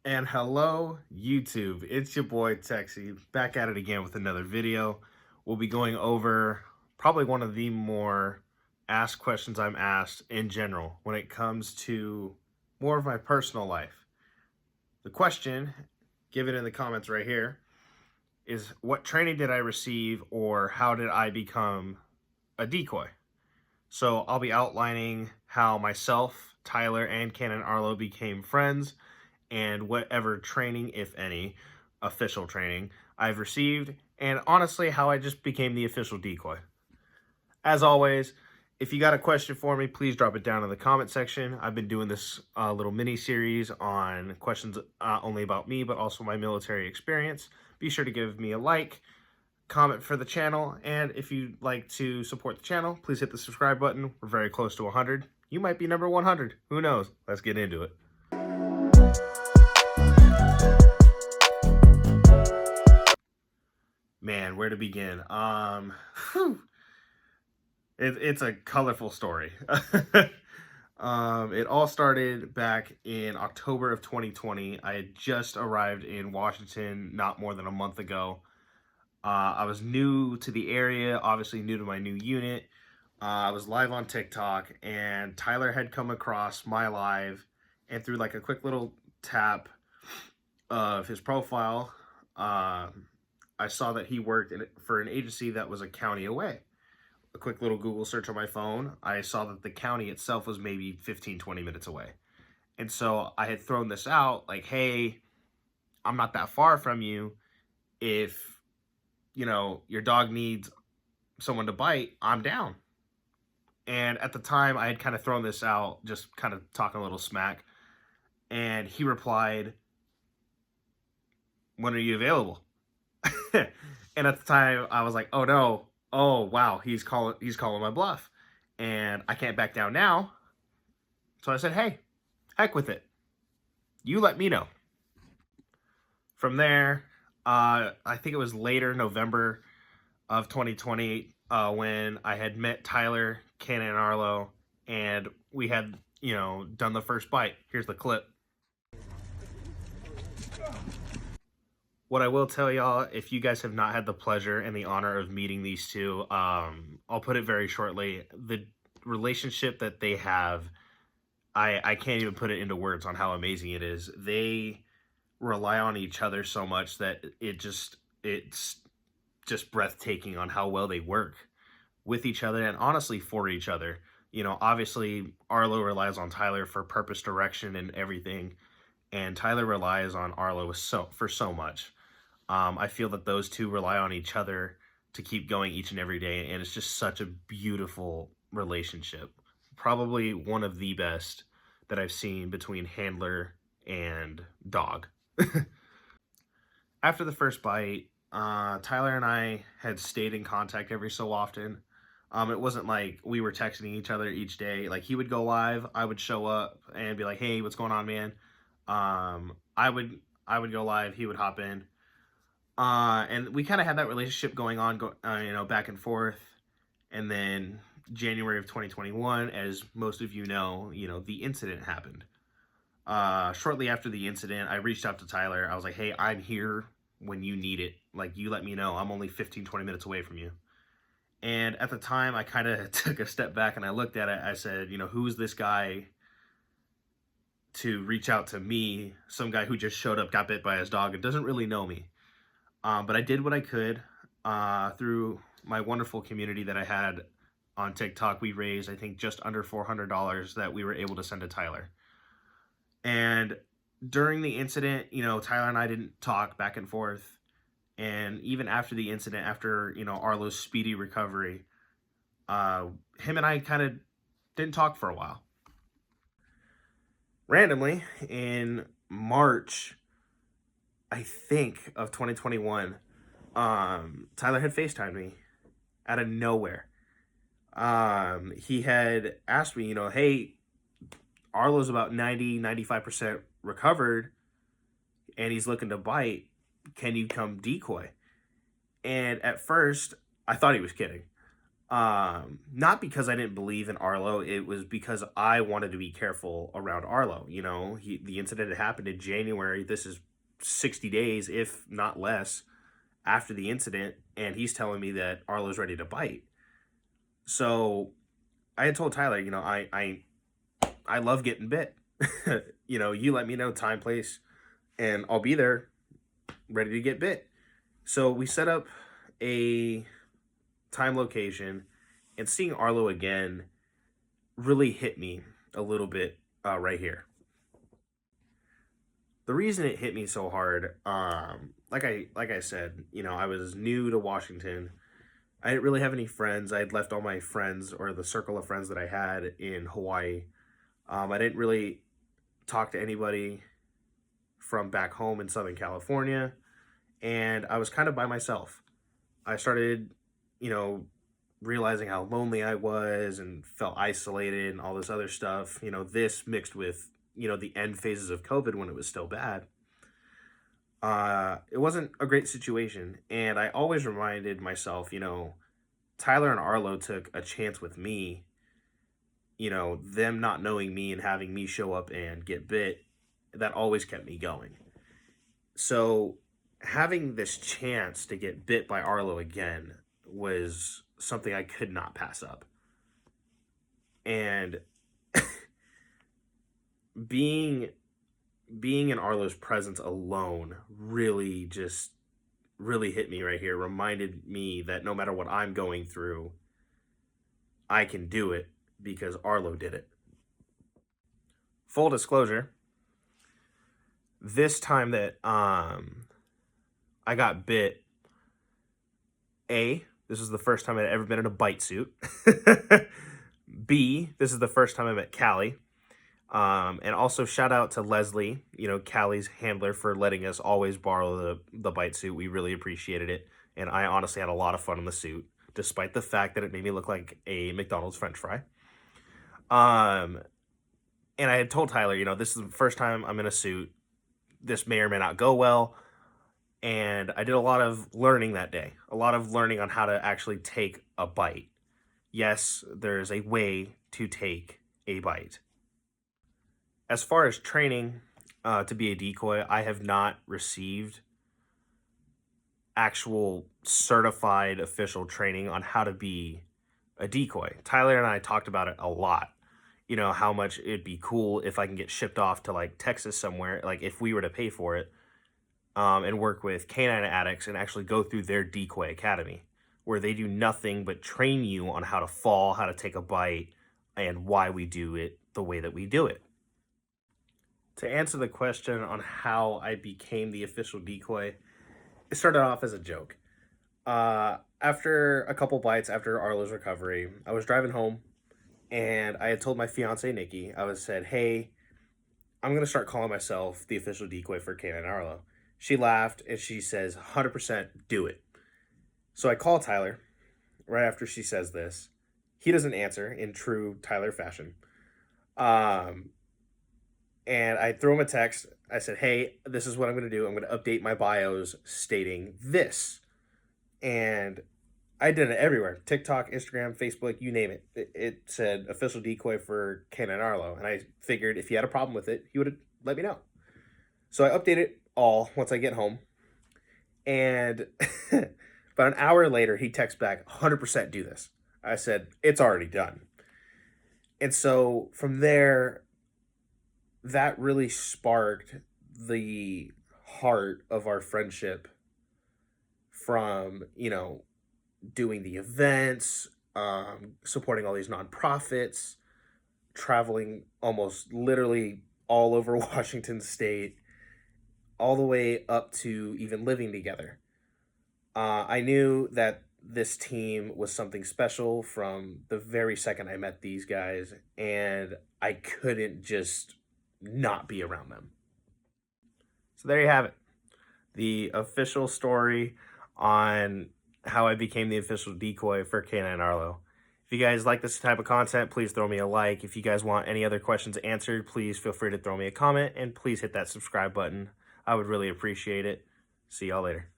And hello, YouTube. It's your boy Texie back at it again with another video. We'll be going over probably one of the more asked questions I'm asked in general when it comes to more of my personal life. The question, given in the comments right here, is what training did I receive or how did I become a decoy? So I'll be outlining how myself, Tyler, and K9 Arlo became friends and whatever training, if any, official training I've received, and honestly, how I just became the official decoy. As always, if you got a question for me, please drop it down in the comment section. I've been doing this little mini series on questions only about me, but also my military experience. Be sure to give me a like, comment for the channel, and if you'd like to support the channel, please hit the subscribe button. We're very close to 100. You might be number 100. Who knows? Let's get into it. Man, where to begin? It's a colorful story. It all started back in October of 2020. I had just arrived in Washington not more than a month ago. I was new to the area, obviously new to my new unit. I was live on TikTok, and Tyler had come across my live, and through like a quick little tap of his profile, I saw that he worked for an agency that was a county away. A quick little Google search on my phone, I saw that the county itself was maybe 15-20 minutes away. And so I had thrown this out like, hey, I'm not that far from you. If, your dog needs someone to bite, I'm down. And at the time, I had kind of thrown this out, just kind of talking a little smack. And he replied, when are you available? And at the time, I was like, oh no, oh wow, he's calling my bluff, and I can't back down now. So I said, hey, heck with it. You let me know. From there, I think it was later November of 2020 when I had met Tyler, K9 Arlo, and we had done the first bite. Here's the clip. What I will tell y'all, if you guys have not had the pleasure and the honor of meeting these two, I'll put it very shortly. The relationship that they have, I can't even put it into words on how amazing it is. They rely on each other so much that it's just breathtaking on how well they work with each other and honestly for each other. Obviously Arlo relies on Tyler for purpose, direction, and everything, and Tyler relies on Arlo for so much. I feel that those two rely on each other to keep going each and every day, and it's just such a beautiful relationship. Probably one of the best that I've seen between handler and dog. After the first bite, Tyler and I had stayed in contact every so often. It wasn't like we were texting each other each day. Like, he would go live, I would show up and be like, hey, what's going on, man? I would go live, he would hop in. And we kind of had that relationship going on, back and forth. And then January of 2021, as most of you know, the incident happened. Shortly after the incident, I reached out to Tyler. I was like, hey, I'm here when you need it. Like, you let me know. I'm only 15-20 minutes away from you. And at the time, I kind of took a step back and I looked at it. I said, who's this guy to reach out to me, some guy who just showed up, got bit by his dog, and doesn't really know me. But I did what I could through my wonderful community that I had on TikTok. We raised, I think, just under $400 that we were able to send to Tyler. And during the incident, Tyler and I didn't talk back and forth. And even after the incident, after, Arlo's speedy recovery, him and I kind of didn't talk for a while. Randomly, in March, I think, of 2021, Tyler had FaceTimed me out of nowhere. He had asked me, hey, Arlo's about 90-95% recovered, and he's looking to bite. Can you come decoy? And at first, I thought he was kidding. Not because I didn't believe in Arlo, it was because I wanted to be careful around Arlo. You know, the incident had happened in January. This is 60 days, if not less, after the incident, and he's telling me that Arlo's ready to bite. So I had told Tyler, you know, I love getting bit. You know, you let me know time, place, and I'll be there ready to get bit. So we set up a time, location, and seeing Arlo again really hit me a little bit right here. The reason it hit me so hard, like I said, you know, I was new to Washington. I didn't really have any friends. I had left all my friends, or the circle of friends that I had, in Hawaii. I didn't really talk to anybody from back home in Southern California, and I was kind of by myself. I started, you know, realizing how lonely I was and felt isolated and all this other stuff. You know, this mixed with, you know, the end phases of COVID when it was still bad. It wasn't a great situation. And I always reminded myself, you know, Tyler and Arlo took a chance with me, you know, them not knowing me and having me show up and get bit. That always kept me going. So having this chance to get bit by Arlo again was something I could not pass up. And being in Arlo's presence alone really hit me right here. Reminded me that no matter what I'm going through, I can do it because Arlo did it. Full disclosure, this time that I got bit, this is the first time I'd ever been in a bite suit. B, this is the first time I met Callie. And also shout out to Leslie, you know, Callie's handler, for letting us always borrow the bite suit. We really appreciated it. And I honestly had a lot of fun in the suit, despite the fact that it made me look like a McDonald's French fry. And I had told Tyler, you know, this is the first time I'm in a suit. This may or may not go well. And I did a lot of learning that day, a lot of learning on how to actually take a bite. Yes, there's a way to take a bite. As far as training to be a decoy, I have not received actual certified official training on how to be a decoy. Tyler and I talked about it a lot. You know, how much it'd be cool if I can get shipped off to like Texas somewhere, like if we were to pay for it, and work with K9 addicts and actually go through their decoy academy, where they do nothing but train you on how to fall, how to take a bite, and why we do it the way that we do it. To answer the question on how I became the official decoy, it started off as a joke. After a couple bites after Arlo's recovery, I was driving home, and I had told my fiance Nikki, I was said, hey, I'm going to start calling myself the official decoy for K9 Arlo. She laughed and she says, 100% do it. So I call Tyler right after she says this. He doesn't answer in true Tyler fashion. And I throw him a text. I said, hey, this is what I'm going to do. I'm going to update my bios stating this. And I did it everywhere. TikTok, Instagram, Facebook, you name it. It said official decoy for K9 Arlo. And I figured if he had a problem with it, he would have let me know. So I updated it all once I get home. And about an hour later, he texts back, 100% do this. I said, it's already done. And so from there, that really sparked the heart of our friendship from, you know, doing the events, supporting all these nonprofits, traveling almost literally all over Washington State, all the way up to even living together. I knew that this team was something special from the very second I met these guys, and I couldn't just not be around them. So there you have it. The official story on how I became the official decoy for K9 Arlo. If you guys like this type of content, please throw me a like. If you guys want any other questions answered, please feel free to throw me a comment, and please hit that subscribe button. I would really appreciate it. See y'all later.